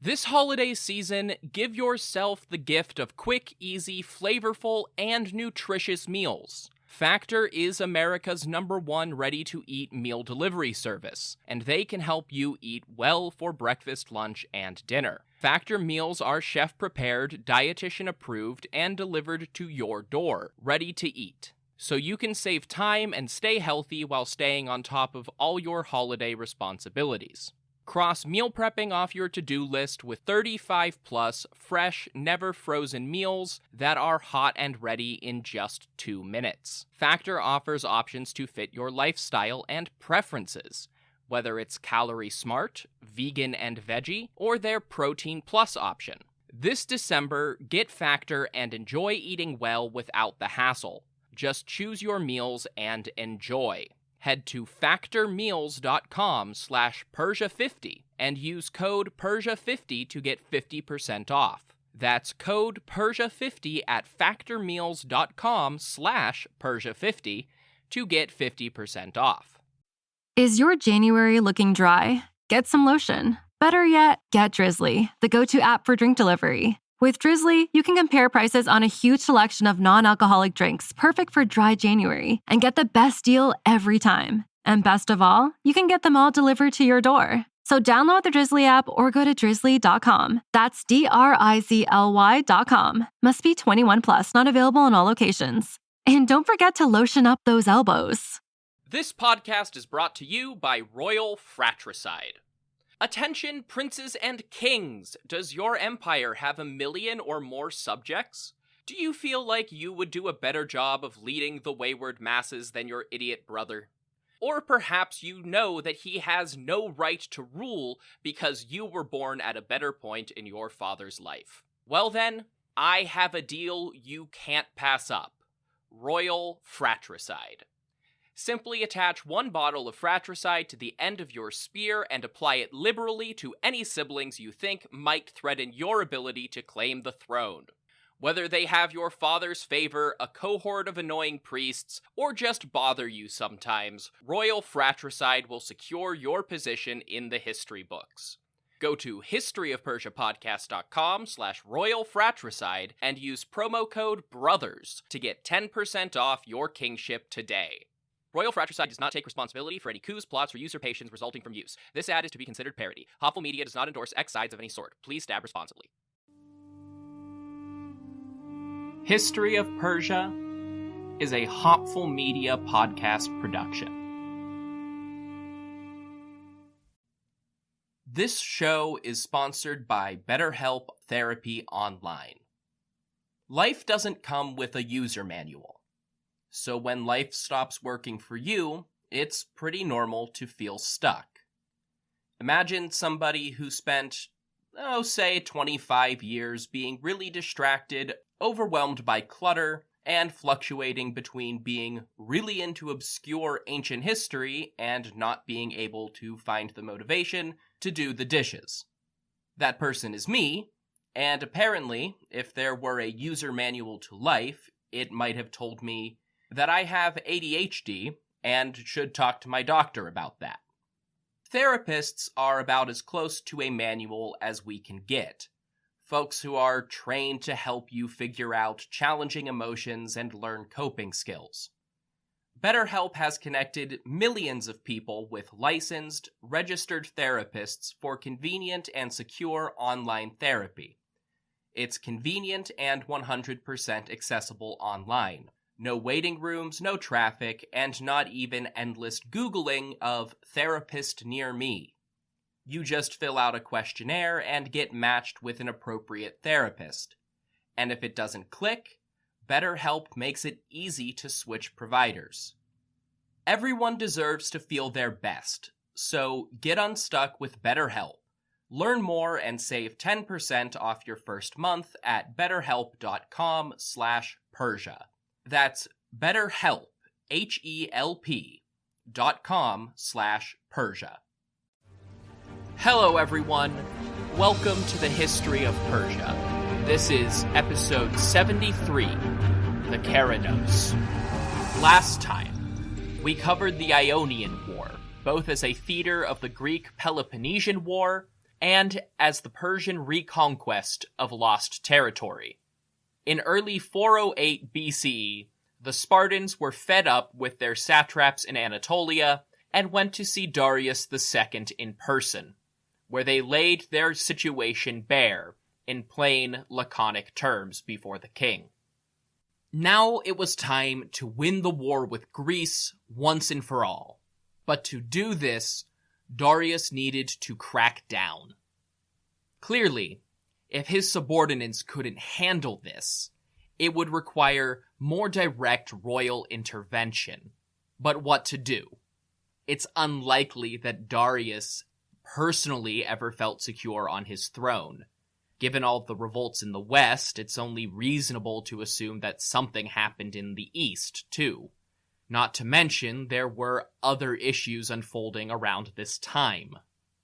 This holiday season, give yourself the gift of quick, easy, flavorful, and nutritious meals. Factor is America's #1 ready-to-eat meal delivery service, and they can help you eat well for breakfast, lunch, and dinner. Factor meals are chef-prepared, dietitian-approved, and delivered to your door, ready to eat. So you can save time and stay healthy while staying on top of all your holiday responsibilities. Cross meal prepping off your to-do list with 35-plus fresh, never-frozen meals that are hot and ready in just 2 minutes. Factor offers options to fit your lifestyle and preferences, whether it's calorie smart, vegan and veggie, or their protein plus option. This December, get Factor and enjoy eating well without the hassle. Just choose your meals and enjoy. Head to factormeals.com/Persia50 and use code Persia50 to get 50% off. That's code Persia50 at factormeals.com/Persia50 to get 50% off. Is your January looking dry? Get some lotion. Better yet, get Drizzly, the go-to app for drink delivery. With Drizzly, you can compare prices on a huge selection of non-alcoholic drinks perfect for dry January and get the best deal every time. And best of all, you can get them all delivered to your door. So download the Drizzly app or go to drizzly.com. That's DRIZLY.com. Must be 21 plus, not available in all locations. And don't forget to lotion up those elbows. This podcast is brought to you by Royal Fratricide. Attention, princes and kings! Does your empire have 1 million or more subjects? Do you feel like you would do a better job of leading the wayward masses than your idiot brother? Or perhaps you know that he has no right to rule because you were born at a better point in your father's life. Well then, I have a deal you can't pass up. Royal Fratricide. Simply attach 1 bottle of fratricide to the end of your spear and apply it liberally to any siblings you think might threaten your ability to claim the throne. Whether they have your father's favor, a cohort of annoying priests, or just bother you sometimes, Royal Fratricide will secure your position in the history books. Go to historyofpersiapodcast.com/Royal Fratricide and use promo code BROTHERS to get 10% off your kingship today. Royal Fratricide does not take responsibility for any coups, plots, or usurpations resulting from use. This ad is to be considered parody. Hopful Media does not endorse X sides of any sort. Please stab responsibly. History of Persia is a Hopful Media podcast production. This show is sponsored by BetterHelp Therapy Online. Life doesn't come with a user manual. So when life stops working for you, it's pretty normal to feel stuck. Imagine somebody who spent, say 25 years being really distracted, overwhelmed by clutter, and fluctuating between being really into obscure ancient history and not being able to find the motivation to do the dishes. That person is me, and apparently, if there were a user manual to life, it might have told me that I have ADHD and should talk to my doctor about that. Therapists are about as close to a manual as we can get. Folks who are trained to help you figure out challenging emotions and learn coping skills. BetterHelp has connected millions of people with licensed, registered therapists for convenient and secure online therapy. It's convenient and 100% accessible online. No waiting rooms, no traffic, and not even endless Googling of therapist near me. You just fill out a questionnaire and get matched with an appropriate therapist. And if it doesn't click, BetterHelp makes it easy to switch providers. Everyone deserves to feel their best, so get unstuck with BetterHelp. Learn more and save 10% off your first month at betterhelp.com/Persia. That's BetterHelp, HELP.com/Persia. Hello everyone, welcome to the History of Persia. This is episode 73, the Karanos. Last time, we covered the Ionian War, both as a feeder of the Greek Peloponnesian War and as the Persian reconquest of lost territory. In early 408 BCE, the Spartans were fed up with their satraps in Anatolia and went to see Darius II in person, where they laid their situation bare in plain, laconic terms before the king. Now it was time to win the war with Greece once and for all. But to do this, Darius needed to crack down. Clearly, if his subordinates couldn't handle this, it would require more direct royal intervention. But what to do? It's unlikely that Darius personally ever felt secure on his throne. Given all the revolts in the west, it's only reasonable to assume that something happened in the east, too. Not to mention, there were other issues unfolding around this time.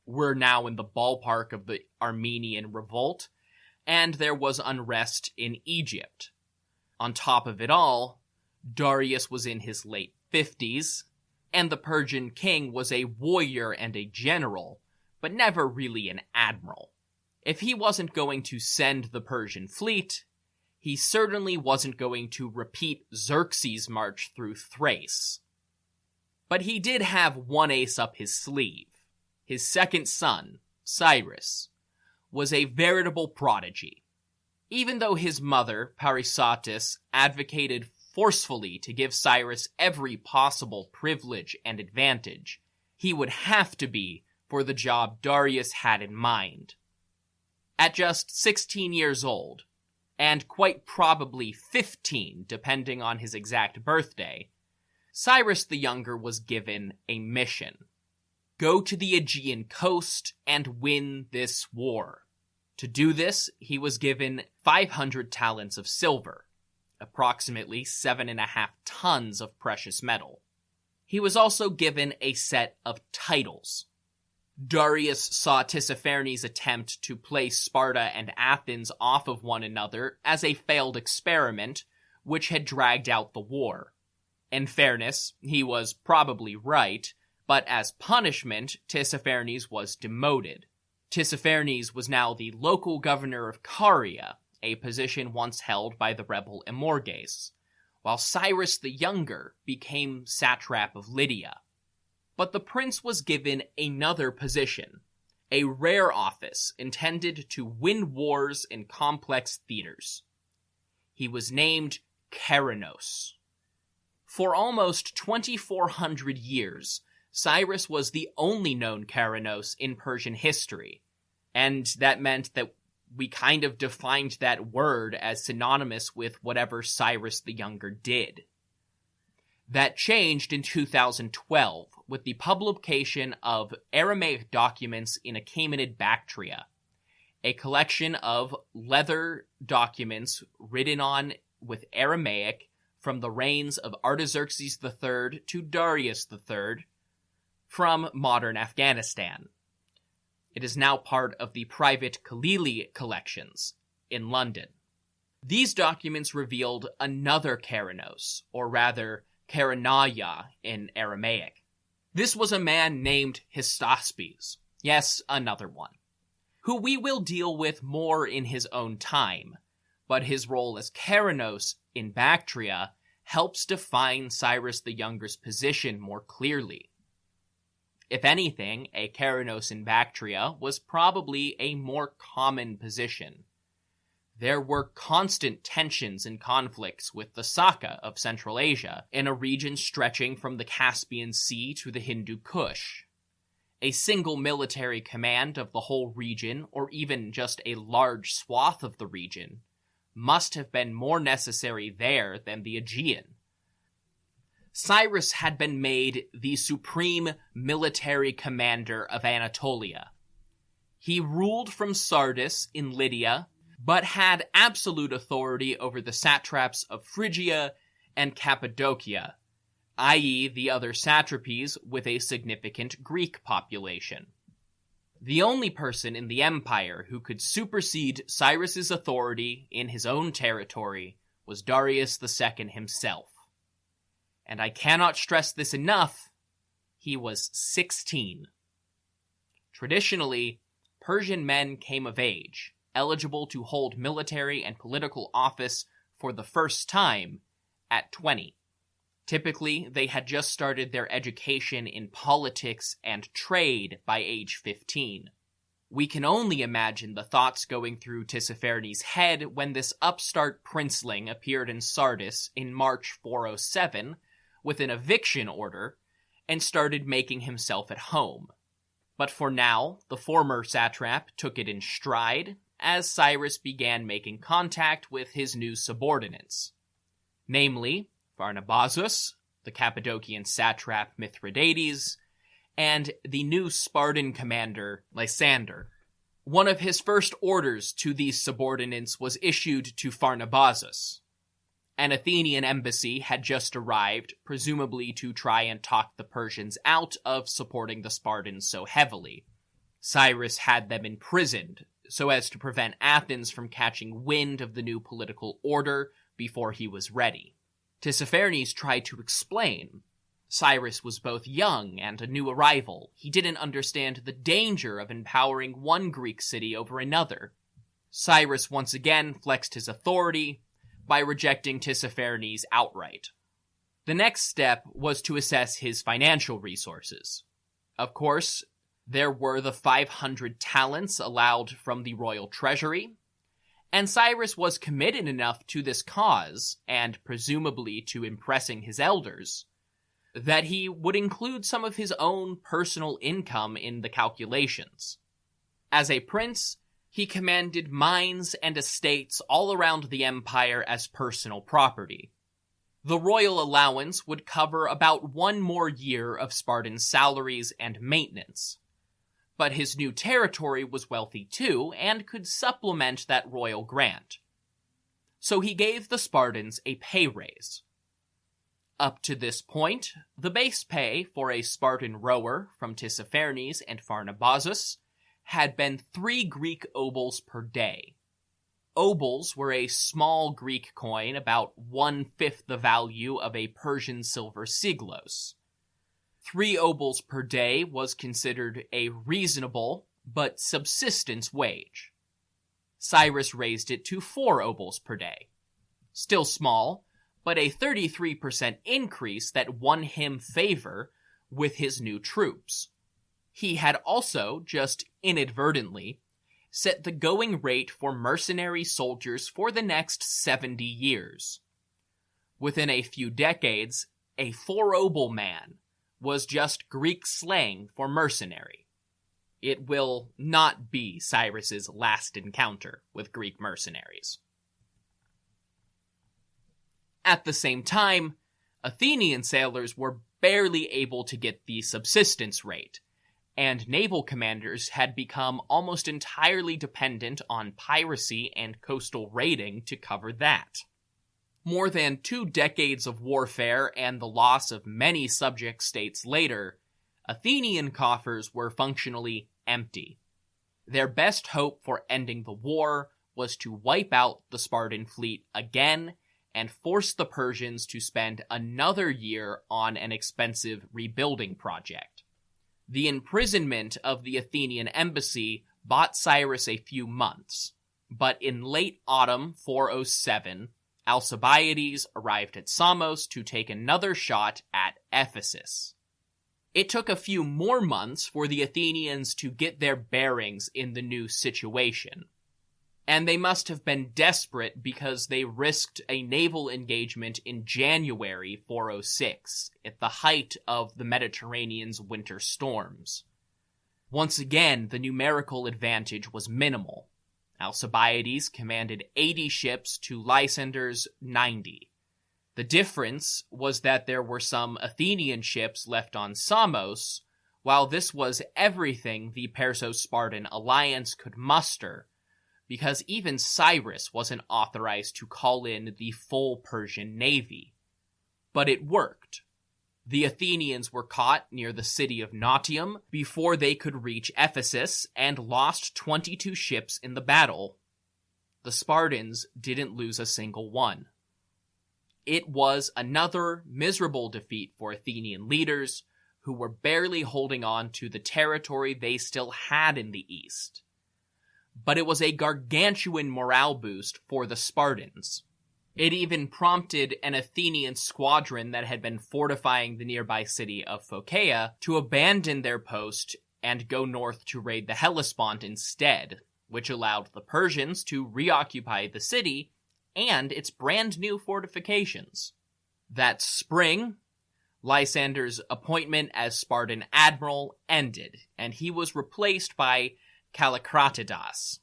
We're now in the ballpark of the Armenian revolt, and there was unrest in Egypt. On top of it all, Darius was in his late 50s, and the Persian king was a warrior and a general, but never really an admiral. If he wasn't going to send the Persian fleet, he certainly wasn't going to repeat Xerxes' march through Thrace. But he did have one ace up his sleeve. His second son, Cyrus, was a veritable prodigy. Even though his mother, Parysatis, advocated forcefully to give Cyrus every possible privilege and advantage, he would have to be for the job Darius had in mind. At just 16 years old, and quite probably 15 depending on his exact birthday, Cyrus the Younger was given a mission. Go to the Aegean coast and win this war. To do this, he was given 500 talents of silver, approximately 7.5 tons of precious metal. He was also given a set of titles. Darius saw Tissaphernes' attempt to place Sparta and Athens off of one another as a failed experiment, which had dragged out the war. In fairness, he was probably right, but as punishment, Tissaphernes was demoted. Tissaphernes was now the local governor of Caria, a position once held by the rebel Amorges, while Cyrus the Younger became satrap of Lydia. But the prince was given another position, a rare office intended to win wars in complex theaters. He was named Karanos. For almost 2,400 years, Cyrus was the only known Karanos in Persian history, and that meant that we kind of defined that word as synonymous with whatever Cyrus the Younger did. That changed in 2012 with the publication of Aramaic documents in Achaemenid Bactria, a collection of leather documents written on with Aramaic from the reigns of Artaxerxes III to Darius III from modern Afghanistan. It is now part of the private Khalili collections in London. These documents revealed another Karanos, or rather Karanaya in Aramaic. This was a man named Hystaspes, yes, another one, who we will deal with more in his own time, but his role as Karanos in Bactria helps define Cyrus the Younger's position more clearly. If anything, a Karanos in Bactria was probably a more common position. There were constant tensions and conflicts with the Saka of Central Asia, in a region stretching from the Caspian Sea to the Hindu Kush. A single military command of the whole region, or even just a large swath of the region, must have been more necessary there than the Aegean. Cyrus had been made the supreme military commander of Anatolia. He ruled from Sardis in Lydia, but had absolute authority over the satraps of Phrygia and Cappadocia, i.e. the other satrapies with a significant Greek population. The only person in the empire who could supersede Cyrus's authority in his own territory was Darius II himself. And I cannot stress this enough, he was 16. Traditionally, Persian men came of age, eligible to hold military and political office for the first time at 20. Typically, they had just started their education in politics and trade by age 15. We can only imagine the thoughts going through Tissaphernes' head when this upstart princeling appeared in Sardis in March 407 with an eviction order and started making himself at home. But for now, the former satrap took it in stride as Cyrus began making contact with his new subordinates, namely Pharnabazus, the Cappadocian satrap Mithridates, and the new Spartan commander Lysander. One of his first orders to these subordinates was issued to Pharnabazus. An Athenian embassy had just arrived, presumably to try and talk the Persians out of supporting the Spartans so heavily. Cyrus had them imprisoned, so as to prevent Athens from catching wind of the new political order before he was ready. Tissaphernes tried to explain. Cyrus was both young and a new arrival. He didn't understand the danger of empowering one Greek city over another. Cyrus once again flexed his authority by rejecting Tissaphernes outright. The next step was to assess his financial resources. Of course, there were the 500 talents allowed from the royal treasury, and Cyrus was committed enough to this cause, and presumably to impressing his elders, that he would include some of his own personal income in the calculations. As a prince, he commanded mines and estates all around the empire as personal property. The royal allowance would cover about one more year of Spartan salaries and maintenance. But his new territory was wealthy too, and could supplement that royal grant. So he gave the Spartans a pay raise. Up to this point, the base pay for a Spartan rower from Tissaphernes and Pharnabazus had been 3 Greek obols per day. Obols were a small Greek coin about 1/5 the value of a Persian silver siglos. 3 obols per day was considered a reasonable but subsistence wage. Cyrus raised it to 4 obols per day. Still small, but a 33% increase that won him favor with his new troops. He had also, just inadvertently, set the going rate for mercenary soldiers for the next 70 years. Within a few decades, a 4-obol man was just Greek slang for mercenary. It will not be Cyrus's last encounter with Greek mercenaries. At the same time, Athenian sailors were barely able to get the subsistence rate, and naval commanders had become almost entirely dependent on piracy and coastal raiding to cover that. More than 2 decades of warfare and the loss of many subject states later, Athenian coffers were functionally empty. Their best hope for ending the war was to wipe out the Spartan fleet again and force the Persians to spend another year on an expensive rebuilding project. The imprisonment of the Athenian embassy bought Cyrus a few months, but in late autumn 407, Alcibiades arrived at Samos to take another shot at Ephesus. It took a few more months for the Athenians to get their bearings in the new situation, and they must have been desperate because they risked a naval engagement in January 406, at the height of the Mediterranean's winter storms. Once again, the numerical advantage was minimal. Alcibiades commanded 80 ships to Lysander's 90. The difference was that there were some Athenian ships left on Samos, while this was everything the Perso-Spartan alliance could muster, because even Cyrus wasn't authorized to call in the full Persian navy. But it worked. The Athenians were caught near the city of Nautium before they could reach Ephesus and lost 22 ships in the battle. The Spartans didn't lose a single one. It was another miserable defeat for Athenian leaders who were barely holding on to the territory they still had in the east. but it was a gargantuan morale boost for the Spartans. It even prompted an Athenian squadron that had been fortifying the nearby city of Phocaea to abandon their post and go north to raid the Hellespont instead, which allowed the Persians to reoccupy the city and its brand new fortifications. That spring, Lysander's appointment as Spartan admiral ended, and he was replaced by Kallikratidas.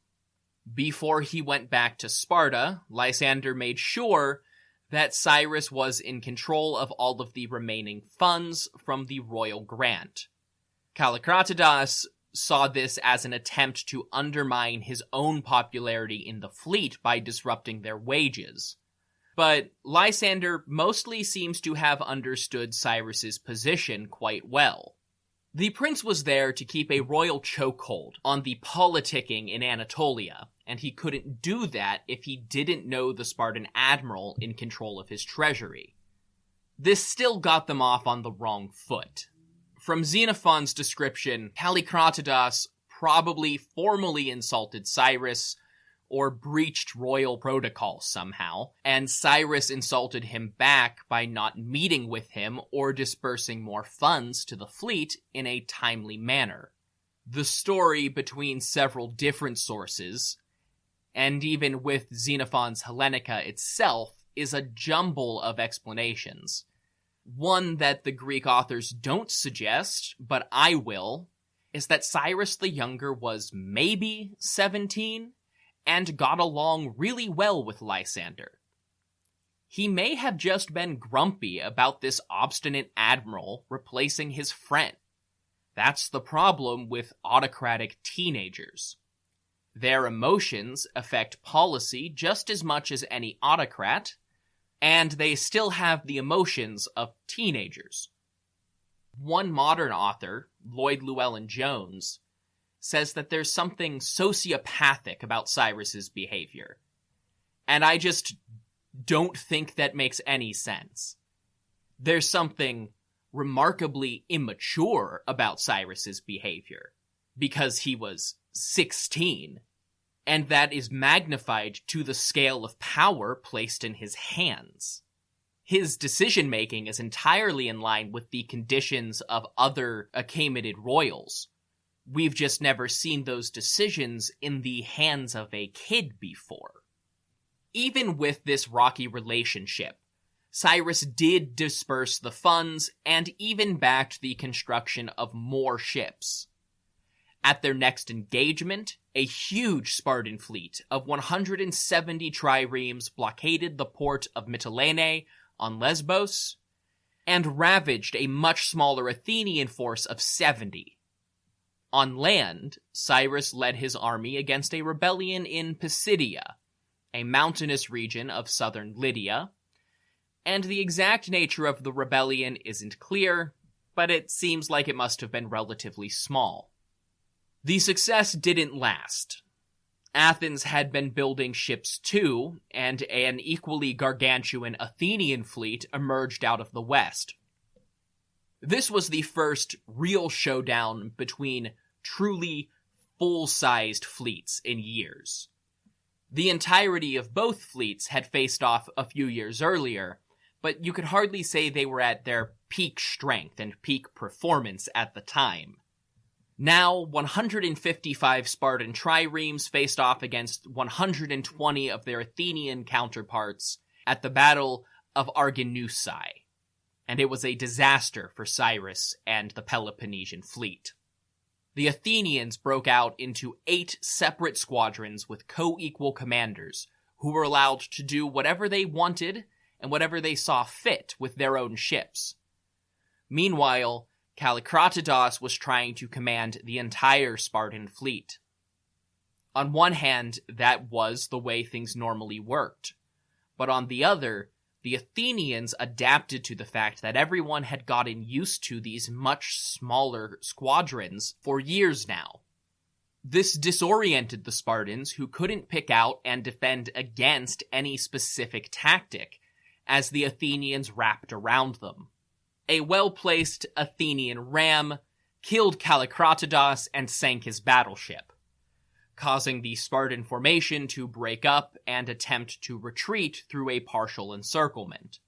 Before he went back to Sparta, Lysander made sure that Cyrus was in control of all of the remaining funds from the royal grant. Kallikratidas saw this as an attempt to undermine his own popularity in the fleet by disrupting their wages. But Lysander mostly seems to have understood Cyrus's position quite well. The prince was there to keep a royal chokehold on the politicking in Anatolia, and he couldn't do that if he didn't know the Spartan admiral in control of his treasury. This still got them off on the wrong foot. From Xenophon's description, Kallikratidas probably formally insulted Cyrus, or breached royal protocol somehow, and Cyrus insulted him back by not meeting with him or dispersing more funds to the fleet in a timely manner. The story between several different sources, and even with Xenophon's Hellenica itself, is a jumble of explanations. One that the Greek authors don't suggest, but I will, is that Cyrus the Younger was maybe 17, and got along really well with Lysander. He may have just been grumpy about this obstinate admiral replacing his friend. That's the problem with autocratic teenagers. Their emotions affect policy just as much as any autocrat, and they still have the emotions of teenagers. One modern author, Lloyd Llewellyn-Jones, says that there's something sociopathic about Cyrus's behavior. And I just don't think that makes any sense. There's something remarkably immature about Cyrus's behavior, because he was 16, and that is magnified to the scale of power placed in his hands. His decision-making is entirely in line with the conditions of other Achaemenid royals. We've just never seen those decisions in the hands of a kid before. Even with this rocky relationship, Cyrus did disperse the funds and even backed the construction of more ships. At their next engagement, a huge Spartan fleet of 170 triremes blockaded the port of Mytilene on Lesbos and ravaged a much smaller Athenian force of 70. On land, Cyrus led his army against a rebellion in Pisidia, a mountainous region of southern Lydia, and the exact nature of the rebellion isn't clear, but it seems like it must have been relatively small. The success didn't last. Athens had been building ships too, and an equally gargantuan Athenian fleet emerged out of the west. This was the first real showdown between truly full-sized fleets in years. The entirety of both fleets had faced off a few years earlier, but you could hardly say they were at their peak strength and peak performance at the time. Now, 155 Spartan triremes faced off against 120 of their Athenian counterparts at the Battle of Arginusae, and it was a disaster for Cyrus and the Peloponnesian fleet. The Athenians broke out into 8 separate squadrons with co-equal commanders, who were allowed to do whatever they wanted and whatever they saw fit with their own ships. Meanwhile, Kallikratidas was trying to command the entire Spartan fleet. On one hand, that was the way things normally worked, but on the other, the Athenians adapted to the fact that everyone had gotten used to these much smaller squadrons for years now. This disoriented the Spartans, who couldn't pick out and defend against any specific tactic, as the Athenians wrapped around them. A well-placed Athenian ram killed Kallikratidas and sank his battleship. causing the Spartan formation to break up and attempt to retreat through a partial encirclement.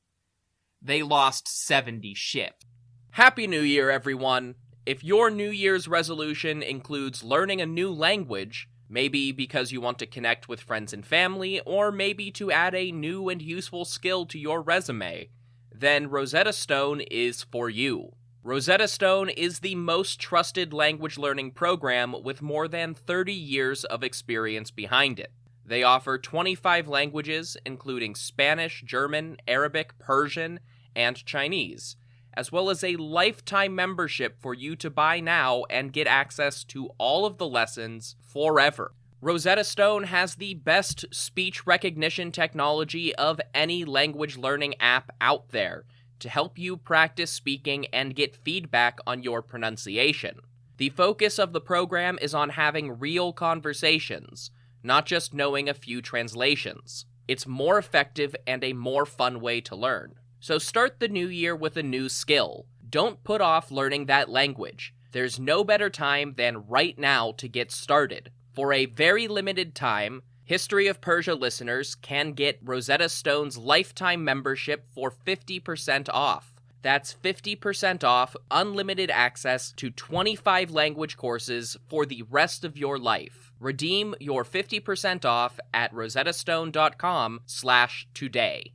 They lost 70 ships. Happy New Year, everyone! If your New Year's resolution includes learning a new language, maybe because you want to connect with friends and family, or maybe to add a new and useful skill to your resume, then Rosetta Stone is for you. Rosetta Stone is the most trusted language learning program with more than 30 years of experience behind it. They offer 25 languages, including Spanish, German, Arabic, Persian, and Chinese, as well as a lifetime membership for you to buy now and get access to all of the lessons forever. Rosetta Stone has the best speech recognition technology of any language learning app out there to help you practice speaking and get feedback on your pronunciation. The focus of the program is on having real conversations, not just knowing a few translations. It's more effective and a more fun way to learn. So start the new year with a new skill. Don't put off learning that language. There's no better time than right now to get started. For a very limited time, History of Persia listeners can get Rosetta Stone's lifetime membership for 50% off. That's 50% off unlimited access to 25 language courses for the rest of your life. Redeem your 50% off at rosettastone.com/today.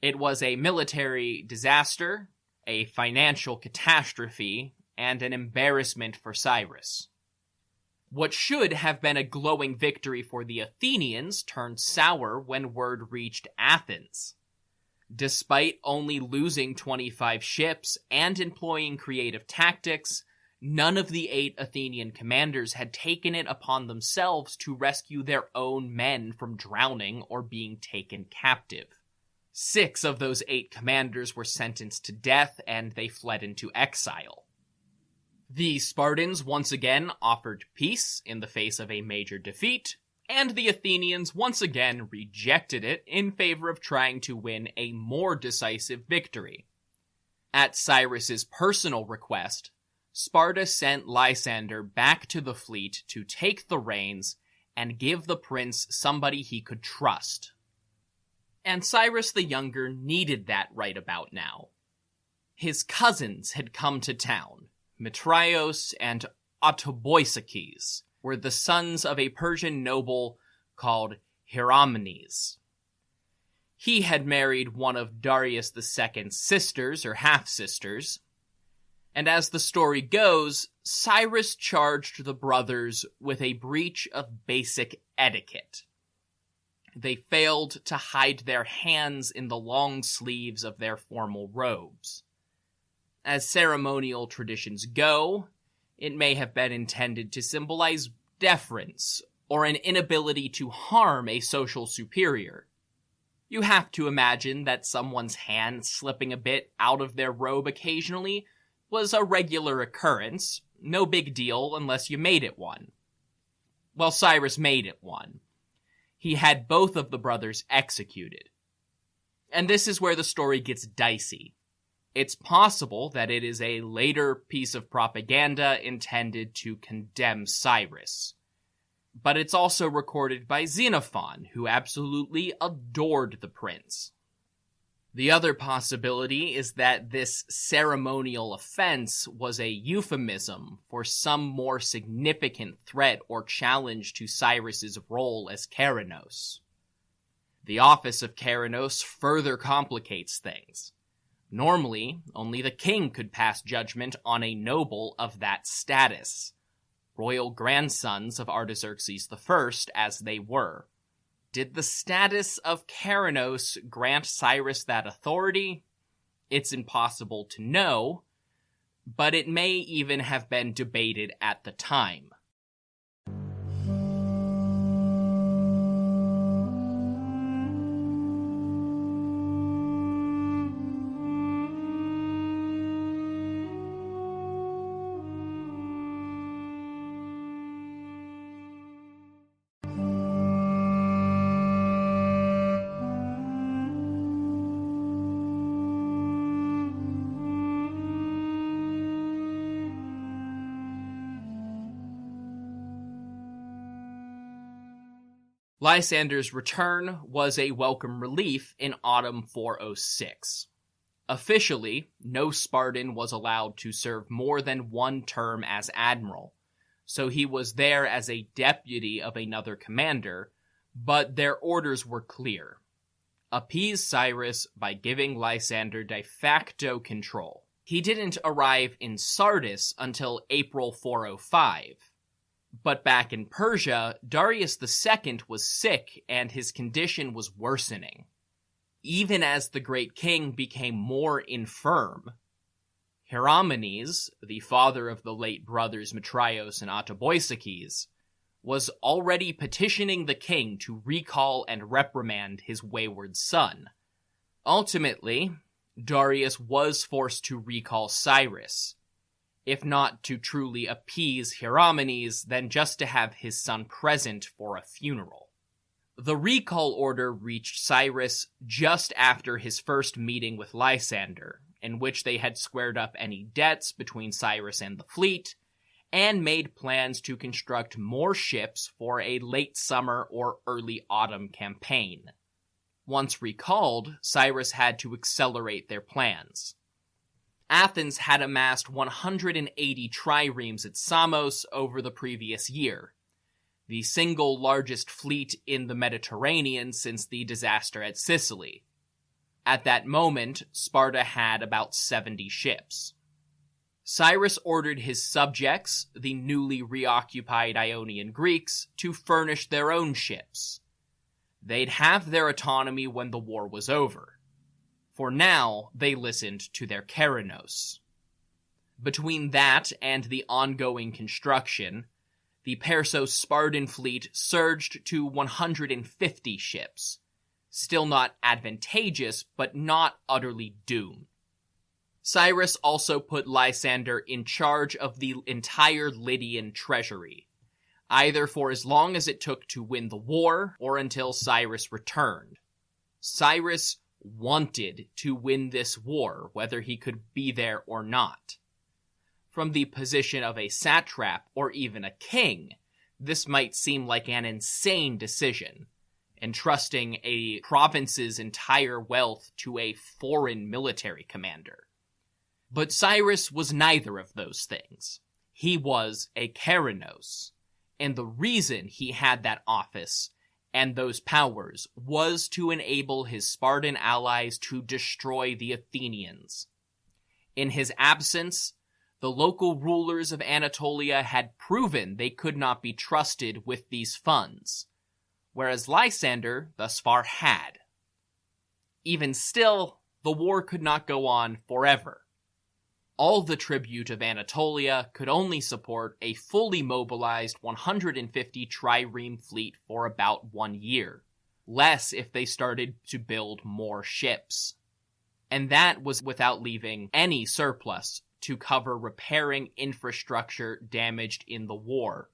It was a military disaster, a financial catastrophe, and an embarrassment for Cyrus. What should have been a glowing victory for the Athenians turned sour when word reached Athens. Despite only losing 25 ships and employing creative tactics, none of the 8 Athenian commanders had taken it upon themselves to rescue their own men from drowning or being taken captive. 6 of those 8 commanders were sentenced to death, and they fled into exile. The Spartans once again offered peace in the face of a major defeat, and the Athenians once again rejected it in favor of trying to win a more decisive victory. At Cyrus's personal request, Sparta sent Lysander back to the fleet to take the reins and give the prince somebody he could trust. And Cyrus the Younger needed that right about now. His cousins had come to town. Mitraios and Autoboisakes were the sons of a Persian noble called Hieramenes. He had married one of Darius II's sisters, or half-sisters, and as the story goes, Cyrus charged the brothers with a breach of basic etiquette. They failed to hide their hands in the long sleeves of their formal robes. As ceremonial traditions go, it may have been intended to symbolize deference or an inability to harm a social superior. You have to imagine that someone's hand slipping a bit out of their robe occasionally was a regular occurrence, no big deal unless you made it one. Well, Cyrus made it one. He had both of the brothers executed. And this is where the story gets dicey. It's possible that it is a later piece of propaganda intended to condemn Cyrus. But it's also recorded by Xenophon, who absolutely adored the prince. The other possibility is that this ceremonial offense was a euphemism for some more significant threat or challenge to Cyrus's role as Karanos. The office of Karanos further complicates things. Normally, only the king could pass judgment on a noble of that status, royal grandsons of Artaxerxes I as they were. Did the status of Karanos grant Cyrus that authority? It's impossible to know, but it may even have been debated at the time. Lysander's return was a welcome relief in autumn 406. Officially, no Spartan was allowed to serve more than one term as admiral, so he was there as a deputy of another commander, but their orders were clear. Appease Cyrus by giving Lysander de facto control. He didn't arrive in Sardis until April 405. But back in Persia, Darius II was sick and his condition was worsening. Even as the great king became more infirm, Hieronymus, the father of the late brothers Matrios and Artaboisikes, was already petitioning the king to recall and reprimand his wayward son. Ultimately, Darius was forced to recall Cyrus, if not to truly appease Hieronymus, then just to have his son present for a funeral. The recall order reached Cyrus just after his first meeting with Lysander, in which they had squared up any debts between Cyrus and the fleet, and made plans to construct more ships for a late summer or early autumn campaign. Once recalled, Cyrus had to accelerate their plans. Athens had amassed 180 triremes at Samos over the previous year, the single largest fleet in the Mediterranean since the disaster at Sicily. At that moment, Sparta had about 70 ships. Cyrus ordered his subjects, the newly reoccupied Ionian Greeks, to furnish their own ships. They'd have their autonomy when the war was over. For now, they listened to their Karanos. Between that and the ongoing construction, the Perso-Spartan fleet surged to 150 ships. Still not advantageous, but not utterly doomed. Cyrus also put Lysander in charge of the entire Lydian treasury, either for as long as it took to win the war, or until Cyrus returned. Cyrus wanted to win this war, whether he could be there or not. From the position of a satrap or even a king, this might seem like an insane decision, entrusting a province's entire wealth to a foreign military commander. But Cyrus was neither of those things. He was a Karanos, and the reason he had that office and those powers was to enable his Spartan allies to destroy the Athenians. In his absence, the local rulers of Anatolia had proven they could not be trusted with these funds, whereas Lysander thus far had. Even still, the war could not go on forever. All the tribute of Anatolia could only support a fully mobilized 150 trireme fleet for about 1 year, less if they started to build more ships. And that was without leaving any surplus to cover repairing infrastructure damaged in the war.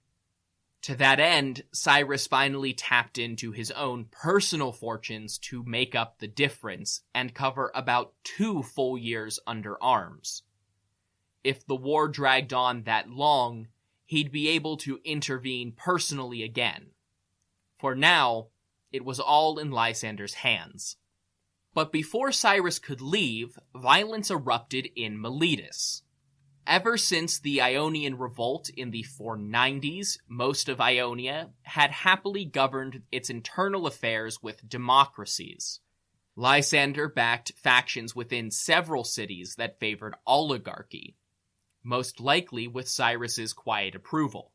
To that end, Cyrus finally tapped into his own personal fortunes to make up the difference and cover about 2 full years under arms. If the war dragged on that long, he'd be able to intervene personally again. For now, it was all in Lysander's hands. But before Cyrus could leave, violence erupted in Miletus. Ever since the Ionian revolt in the 490s, most of Ionia had happily governed its internal affairs with democracies. Lysander backed factions within several cities that favored oligarchy, most likely with Cyrus's quiet approval.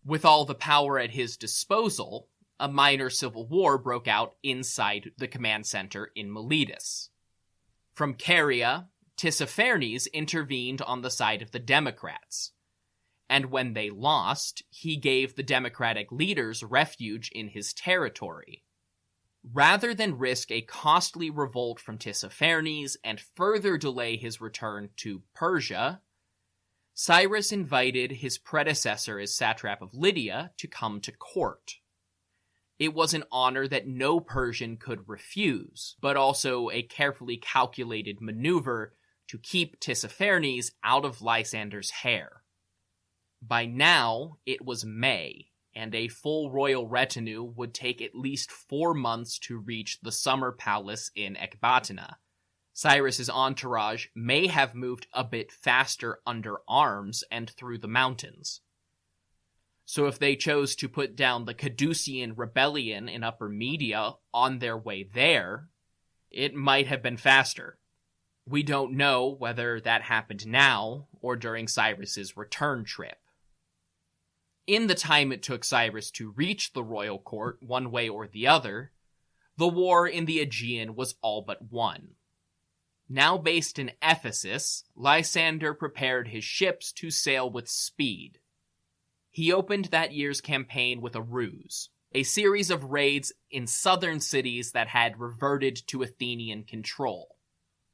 With all the power at his disposal, a minor civil war broke out inside the command center in Miletus. From Caria, Tissaphernes intervened on the side of the Democrats, and when they lost, he gave the Democratic leaders refuge in his territory. Rather than risk a costly revolt from Tissaphernes and further delay his return to Persia, Cyrus invited his predecessor as satrap of Lydia to come to court. It was an honor that no Persian could refuse, but also a carefully calculated maneuver to keep Tissaphernes out of Lysander's hair. By now, it was May, and a full royal retinue would take at least 4 months to reach the summer palace in Ecbatana. Cyrus's entourage may have moved a bit faster under arms and through the mountains. So if they chose to put down the Caducean rebellion in Upper Media on their way there, it might have been faster. We don't know whether that happened now or during Cyrus's return trip. In the time it took Cyrus to reach the royal court one way or the other, the war in the Aegean was all but won. Now based in Ephesus, Lysander prepared his ships to sail with speed. He opened that year's campaign with a ruse, a series of raids in southern cities that had reverted to Athenian control.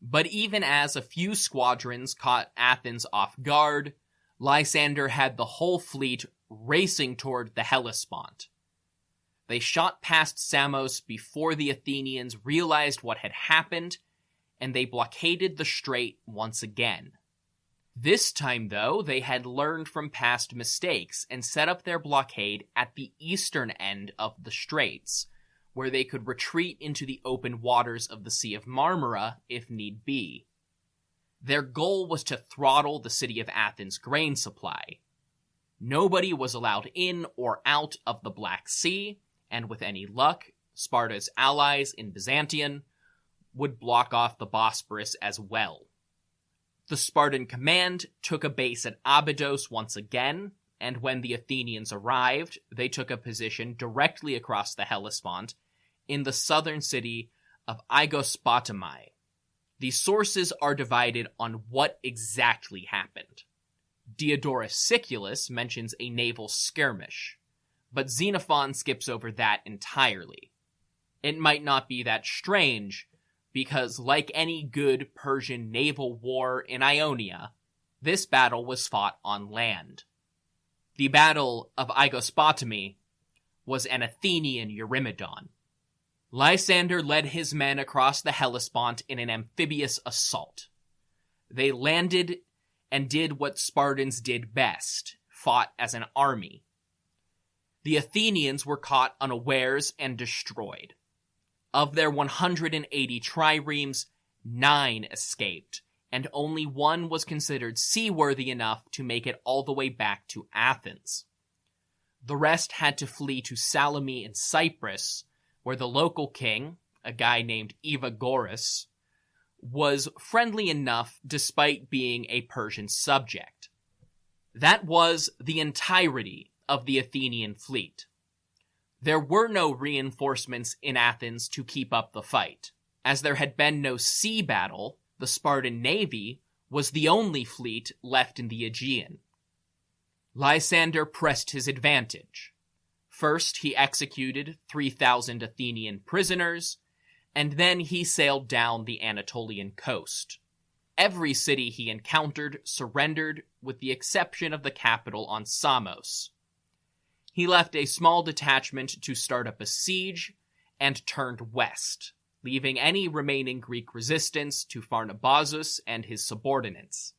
But even as a few squadrons caught Athens off guard, Lysander had the whole fleet racing toward the Hellespont. They shot past Samos before the Athenians realized what had happened, and they blockaded the strait once again. This time, though, they had learned from past mistakes and set up their blockade at the eastern end of the straits, where they could retreat into the open waters of the Sea of Marmara if need be. Their goal was to throttle the city of Athens' grain supply. Nobody was allowed in or out of the Black Sea, and with any luck, Sparta's allies in Byzantium would block off the Bosporus as well. The Spartan command took a base at Abydos once again, and when the Athenians arrived, they took a position directly across the Hellespont in the southern city of Aegospotami. The sources are divided on what exactly happened. Diodorus Siculus mentions a naval skirmish, but Xenophon skips over that entirely. It might not be that strange, because like any good Persian naval war in Ionia, this battle was fought on land. The Battle of Aegospotami was an Athenian Eurymedon. Lysander led his men across the Hellespont in an amphibious assault. They landed and did what Spartans did best, fought as an army. The Athenians were caught unawares and destroyed. Of their 180 triremes, 9 escaped, and only 1 was considered seaworthy enough to make it all the way back to Athens. The rest had to flee to Salome in Cyprus, where the local king, a guy named Evagorus, was friendly enough despite being a Persian subject. That was the entirety of the Athenian fleet. There were no reinforcements in Athens to keep up the fight. As there had been no sea battle, the Spartan navy was the only fleet left in the Aegean. Lysander pressed his advantage. First, he executed 3,000 Athenian prisoners, and then he sailed down the Anatolian coast. Every city he encountered surrendered with the exception of the capital on Samos. He left a small detachment to start up a siege and turned west, leaving any remaining Greek resistance to Pharnabazus and his subordinates.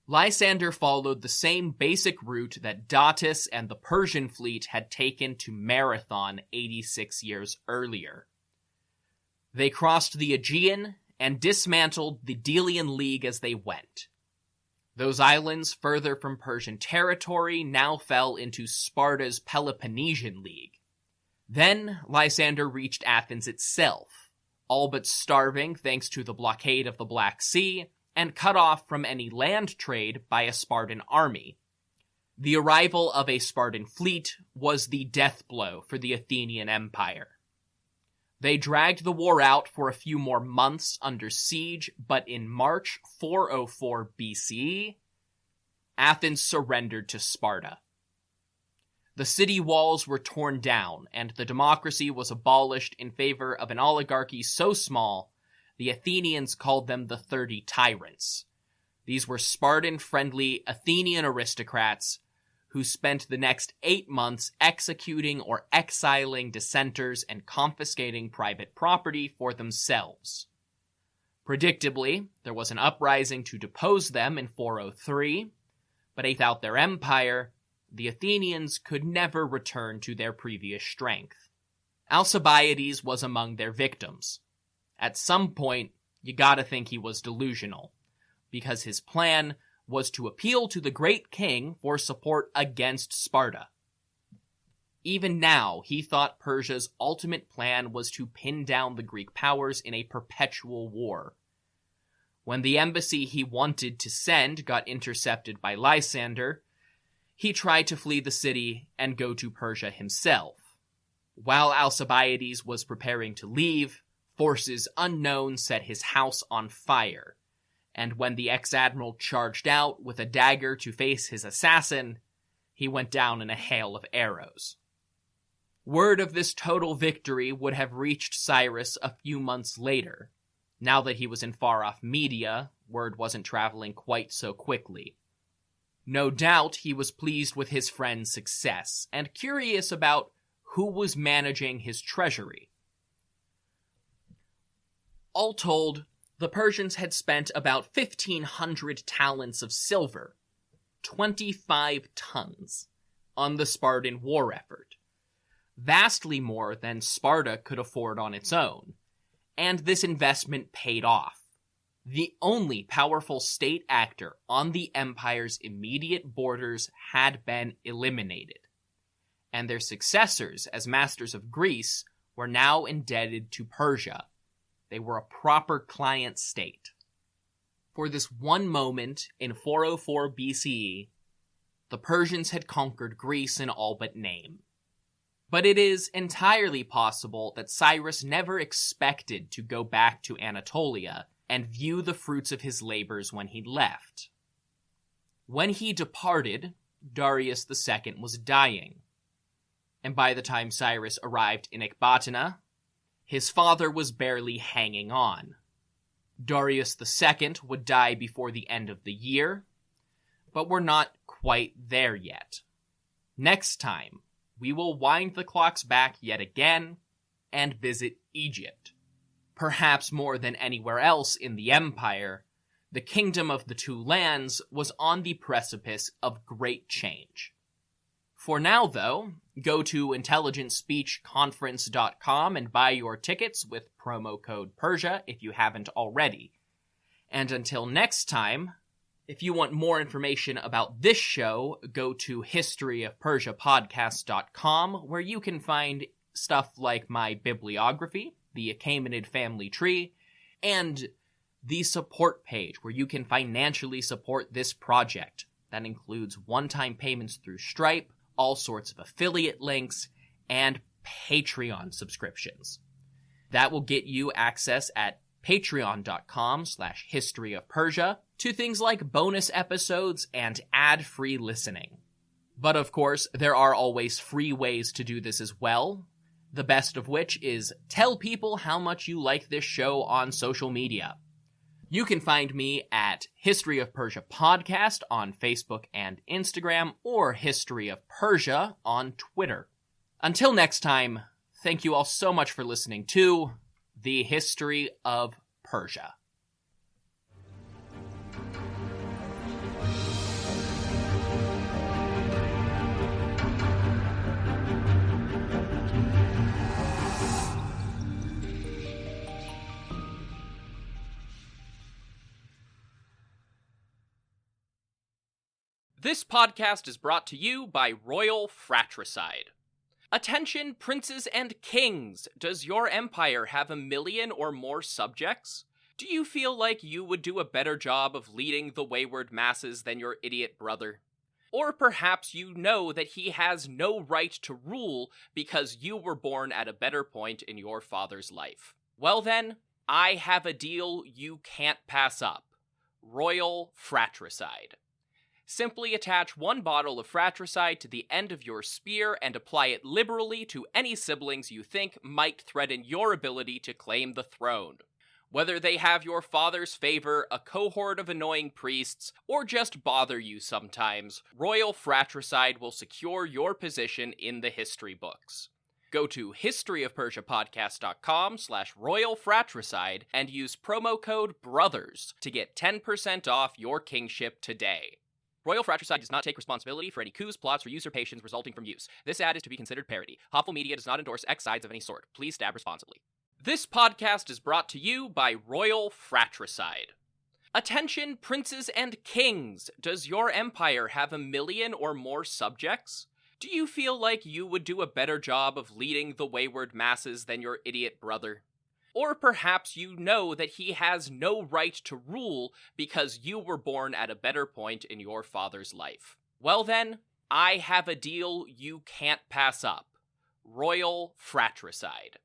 Lysander followed the same basic route that Datis and the Persian fleet had taken to Marathon 86 years earlier. They crossed the Aegean and dismantled the Delian League as they went. Those islands further from Persian territory now fell into Sparta's Peloponnesian League. Then Lysander reached Athens itself, all but starving thanks to the blockade of the Black Sea, and cut off from any land trade by a Spartan army. The arrival of a Spartan fleet was the death blow for the Athenian Empire. They dragged the war out for a few more months under siege, but in March 404 BCE, Athens surrendered to Sparta. The city walls were torn down, and the democracy was abolished in favor of an oligarchy so small, the Athenians called them the 30 Tyrants. These were Spartan-friendly Athenian aristocrats who spent the next 8 months executing or exiling dissenters and confiscating private property for themselves. Predictably, there was an uprising to depose them in 403, but without their empire, the Athenians could never return to their previous strength. Alcibiades was among their victims. At some point, you gotta think he was delusional, because his plan was to appeal to the great king for support against Sparta. Even now, he thought Persia's ultimate plan was to pin down the Greek powers in a perpetual war. When the embassy he wanted to send got intercepted by Lysander, he tried to flee the city and go to Persia himself. While Alcibiades was preparing to leave, forces unknown set his house on fire, and when the ex-admiral charged out with a dagger to face his assassin, he went down in a hail of arrows. Word of this total victory would have reached Cyrus a few months later. Now that he was in far-off Media, word wasn't traveling quite so quickly. No doubt he was pleased with his friend's success, and curious about who was managing his treasury. All told, the Persians had spent about 1,500 talents of silver, 25 tons, on the Spartan war effort. Vastly more than Sparta could afford on its own, and this investment paid off. The only powerful state actor on the empire's immediate borders had been eliminated, and their successors as masters of Greece were now indebted to Persia. They were a proper client state. For this one moment in 404 BCE, the Persians had conquered Greece in all but name. But it is entirely possible that Cyrus never expected to go back to Anatolia and view the fruits of his labors when he left. When he departed, Darius II was dying, and by the time Cyrus arrived in Ecbatana, his father was barely hanging on. Darius II would die before the end of the year, but we're not quite there yet. Next time, we will wind the clocks back yet again and visit Egypt. Perhaps more than anywhere else in the empire, the Kingdom of the Two Lands was on the precipice of great change. For now, though, go to intelligentspeechconference.com and buy your tickets with promo code Persia if you haven't already. And until next time, if you want more information about this show, go to historyofpersiapodcast.com, where you can find stuff like my bibliography, the Achaemenid family tree, and the support page, where you can financially support this project. That includes one-time payments through Stripe, all sorts of affiliate links, and Patreon subscriptions. That will get you access at patreon.com/historyofpersia to things like bonus episodes and ad-free listening. But of course, there are always free ways to do this as well, the best of which is tell people how much you like this show on social media. You can find me at History of Persia Podcast on Facebook and Instagram, or History of Persia on Twitter. Until next time, thank you all so much for listening to The History of Persia. This podcast is brought to you by Royal Fratricide. Attention, princes and kings! Does your empire have 1 million or more subjects? Do you feel like you would do a better job of leading the wayward masses than your idiot brother? Or perhaps you know that he has no right to rule because you were born at a better point in your father's life. Well then, I have a deal you can't pass up. Royal Fratricide. Simply attach 1 bottle of fratricide to the end of your spear and apply it liberally to any siblings you think might threaten your ability to claim the throne. Whether they have your father's favor, a cohort of annoying priests, or just bother you sometimes, Royal Fratricide will secure your position in the history books. Go to historyofpersiapodcast.com/Royal Fratricide and use promo code BROTHERS to get 10% off your kingship today. Royal Fratricide does not take responsibility for any coups, plots, or usurpations resulting from use. This ad is to be considered parody. Hopful Media does not endorse X sides of any sort. Please stab responsibly. This podcast is brought to you by Royal Fratricide. Attention, princes and kings! Does your empire have 1 million or more subjects? Do you feel like you would do a better job of leading the wayward masses than your idiot brother? Or perhaps you know that he has no right to rule because you were born at a better point in your father's life. Well then, I have a deal you can't pass up. Royal Fratricide.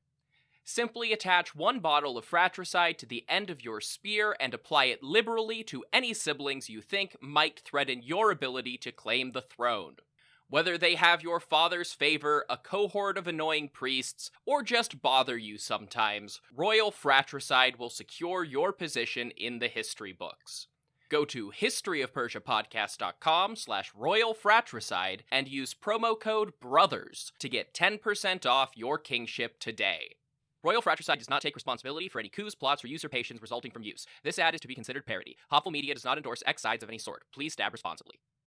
Simply attach 1 bottle of fratricide to the end of your spear and apply it liberally to any siblings you think might threaten your ability to claim the throne. Whether they have your father's favor, a cohort of annoying priests, or just bother you sometimes, Royal Fratricide will secure your position in the history books. Go to historyofpersiapodcast.com/Royal Fratricide and use promo code BROTHERS to get 10% off your kingship today. Royal Fratricide does not take responsibility for any coups, plots, or usurpations resulting from use. This ad is to be considered parody. Hopful Media does not endorse X sides of any sort. Please stab responsibly.